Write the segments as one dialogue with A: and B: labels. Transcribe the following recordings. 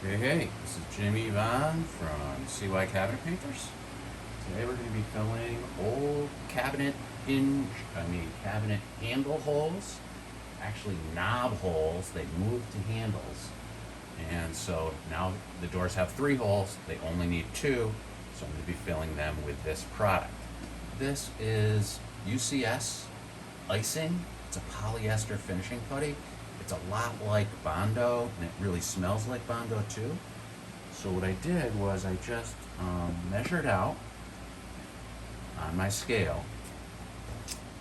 A: Hey, this is Jimmy Vaughn from CY Cabinet Painters. Today we're going to be filling old cabinet handle holes, actually knob holes. They moved to handles. And so now the doors have 3 holes, they only need 2, so I'm going to be filling them with this product. This is UCS Icing. It's a polyester finishing putty. It's a lot like Bondo, and it really smells like Bondo too. So what I did was I just measured out on my scale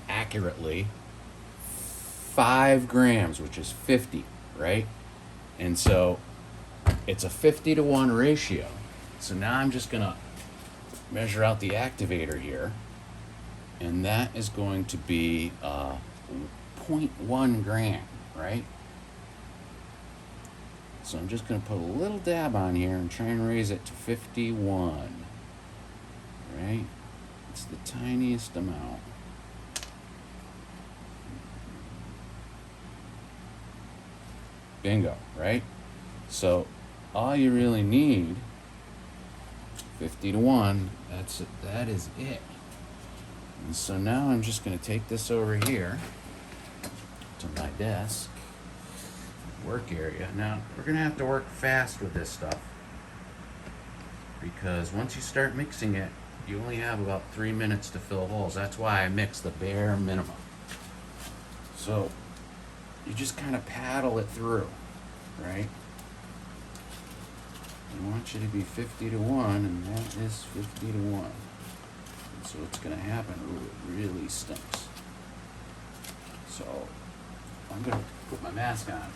A: accurately 5 grams, which is 50, right? And so it's a 50-to-1 ratio. So now I'm just gonna measure out the activator here, and that is going to be 0.1 gram, right? So I'm just going to put a little dab on here and try and raise it to 51, right? It's the tiniest amount. Bingo, right? So all you really need, 50-to-1, that is it. And so now I'm just going to take this over here to my desk, work area. Now we're going to have to work fast with this stuff, because once you start mixing it, you only have about 3 minutes to fill holes. That's why I mix the bare minimum. So you just kind of paddle it through, right? I want you to be 50-to-1, and that is 50-to-1. And so what's going to happen? Ooh, it really stinks. So I'm going to put my mask on.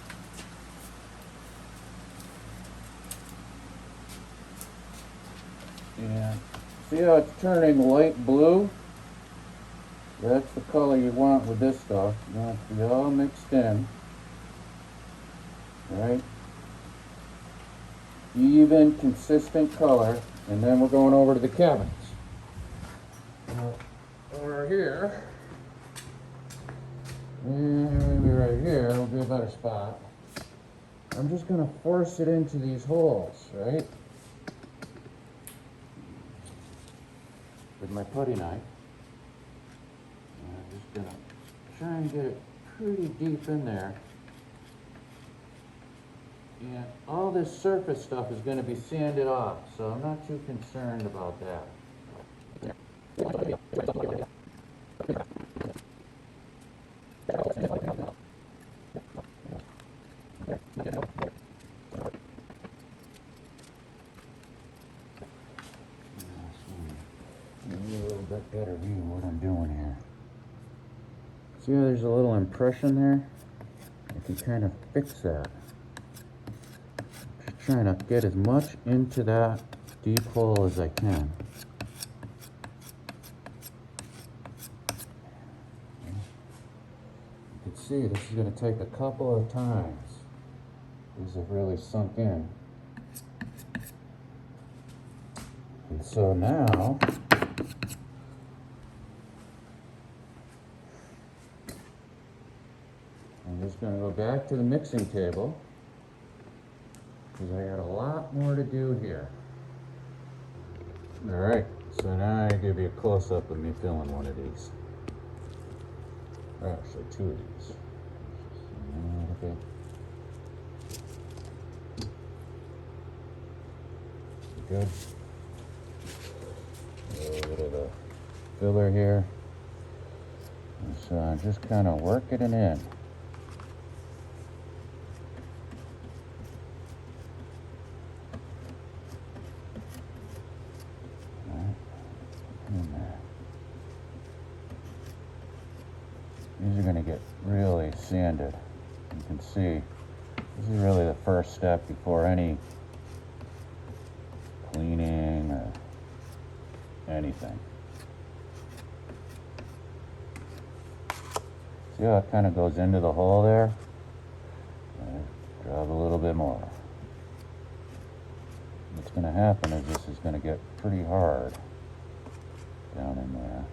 A: Yeah. See how it's turning light blue? That's the color you want with this stuff. You want it to be all mixed in. Right? Even, consistent color. And then we're going over to the cabinets. Over here. And maybe right here will be a better spot. I'm just going to force it into these holes, right? With my putty knife. And I'm just going to try and get it pretty deep in there. And all this surface stuff is going to be sanded off, so I'm not too concerned about that. A little bit better view of what I'm doing here. See how there's a little impression there? I can kind of fix that. Just trying to get as much into that deep hole as I can. You can see this is going to take a couple of times. These have really sunk in. And so now I'm just going to go back to the mixing table, because I got a lot more to do here. Alright, so now I give you a close-up of me filling one of these. Or actually 2 of these. Okay. Good. A little bit of the filler here. And so I'm just kind of working it in. These are going to get really sanded. You can see this is really the first step before any cleaning or anything. See how it kind of goes into the hole there? Drop a little bit more. What's going to happen is this is going to get pretty hard down in there.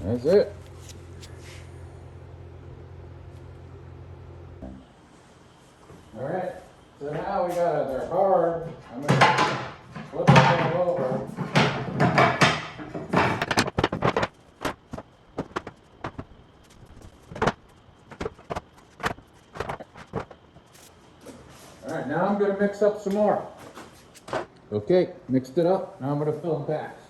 A: That's it.
B: All right, so now they're hard. I'm gonna flip them over. All right, now I'm gonna mix up some more. Okay, mixed it up. Now I'm gonna fill the backs.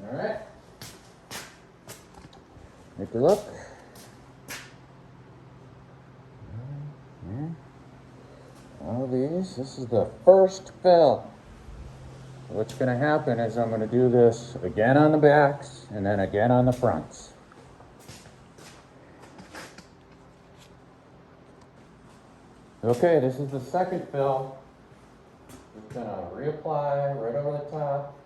B: All right. Take a look. All these, this is the first fill. What's going to happen is I'm going to do this again on the backs and then again on the fronts. Okay, this is the second fill. Just going to reapply right over the top.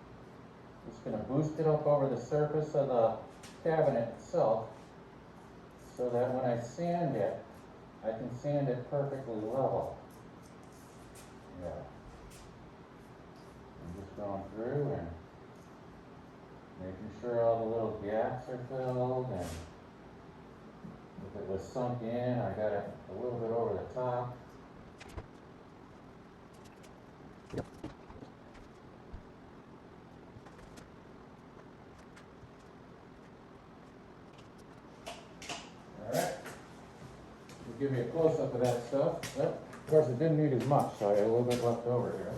B: Just going to boost it up over the surface of the cabinet itself so that when I sand it, I can sand it perfectly level. Yeah. I'm just going through and making sure all the little gaps are filled, and if it was sunk in, I got it a little bit over the top. Alright, we'll give you a close-up of that stuff. Yep. Of course, it didn't need as much, so I got a little bit left over here.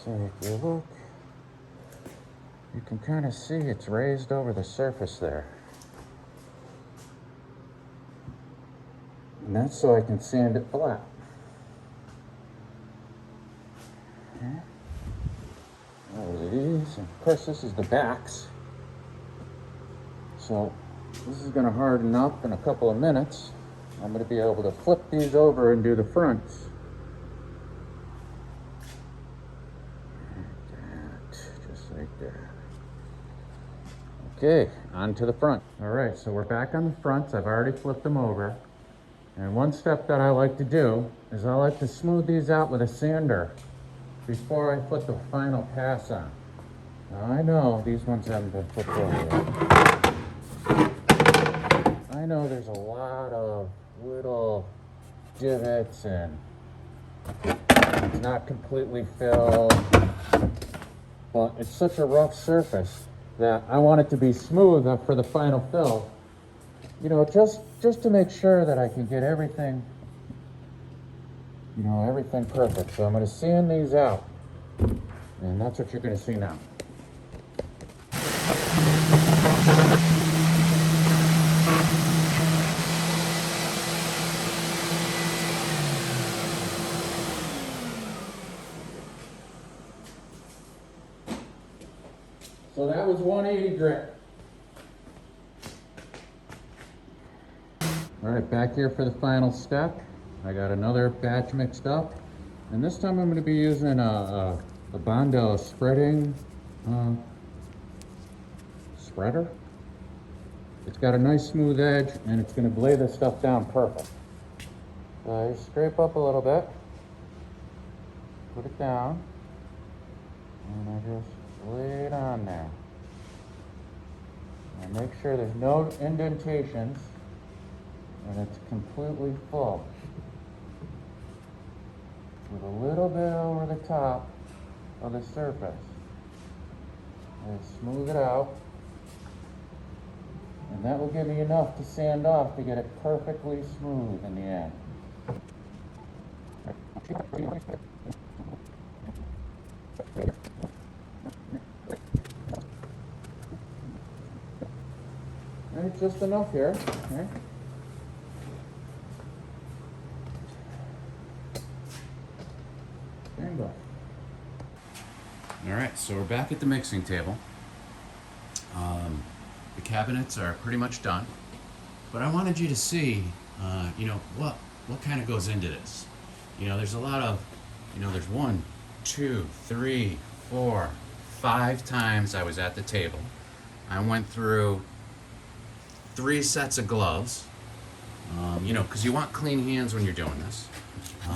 B: So if you look, you can kind of see it's raised over the surface there. And that's so I can sand it flat. Okay. There's these, and of course this is the backs. So this is going to harden up in a couple of minutes. I'm going to be able to flip these over and do the fronts. Just like that. Okay, on to the front. All right, so we're back on the fronts. I've already flipped them over. And one step that I like to do is I like to smooth these out with a sander before I put the final pass on. Now I know these ones haven't been flipped over yet. I know there's a lot of little divots and it's not completely filled, but it's such a rough surface that I want it to be smooth for the final fill. You know, just to make sure that I can get everything, everything perfect. So I'm going to sand these out, and that's what you're going to see now. So that was 180 grit. All right, back here for the final step. I got another batch mixed up, and this time I'm going to be using a Bondo spreading spreader. It's got a nice smooth edge, and it's going to lay this stuff down perfect. So I scrape up a little bit, put it down, and I just lay it on there. And make sure there's no indentations and it's completely full. With a little bit over the top of the surface. And smooth it out. And that will give me enough to sand off to get it perfectly smooth in the end. And just enough here. Okay. There you go.
A: All right, so we're back at the mixing table. The cabinets are pretty much done, but I wanted you to see, what kind of goes into this. There's a lot of, there's 1, 2, 3, 4, 5 times I was at the table. I went through 3 sets of gloves, because you want clean hands when you're doing this.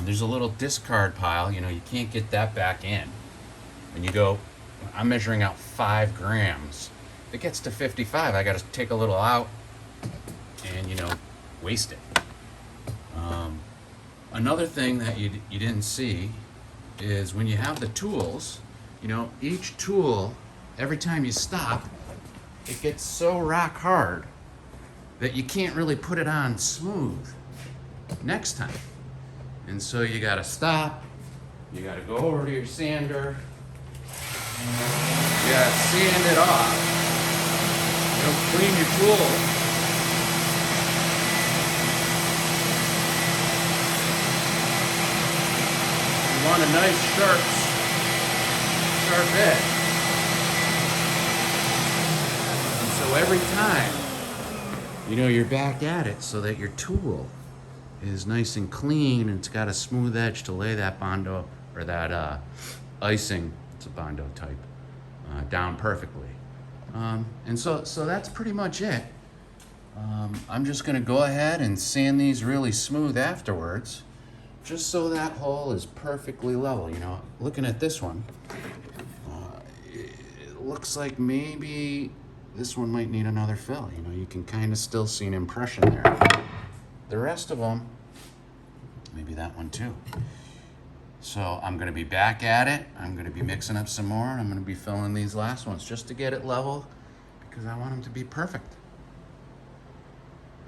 A: There's a little discard pile, you can't get that back in. And you go, I'm measuring out 5 grams. If it gets to 55, I gotta take a little out and, waste it. Another thing that you didn't see is when you have the tools, each tool, every time you stop, it gets so rock hard that you can't really put it on smooth next time. And so you gotta stop, you gotta go over to your sander, you gotta sand it off, clean your tool. You want a nice sharp edge. And so every time, you're back at it so that your tool is nice and clean and it's got a smooth edge to lay that Bondo or that icing, it's a Bondo type, down perfectly. And so that's pretty much it. I'm just gonna go ahead and sand these really smooth afterwards, just so that hole is perfectly level. Looking at this one, it looks like maybe this one might need another fill. You can kind of still see an impression there. The rest of them, maybe that one too. So I'm gonna be back at it. I'm gonna be mixing up some more, and I'm gonna be filling these last ones just to get it level, because I want them to be perfect.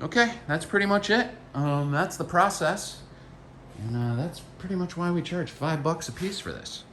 A: Okay, that's pretty much it. That's the process. And that's pretty much why we charge $5 a piece for this.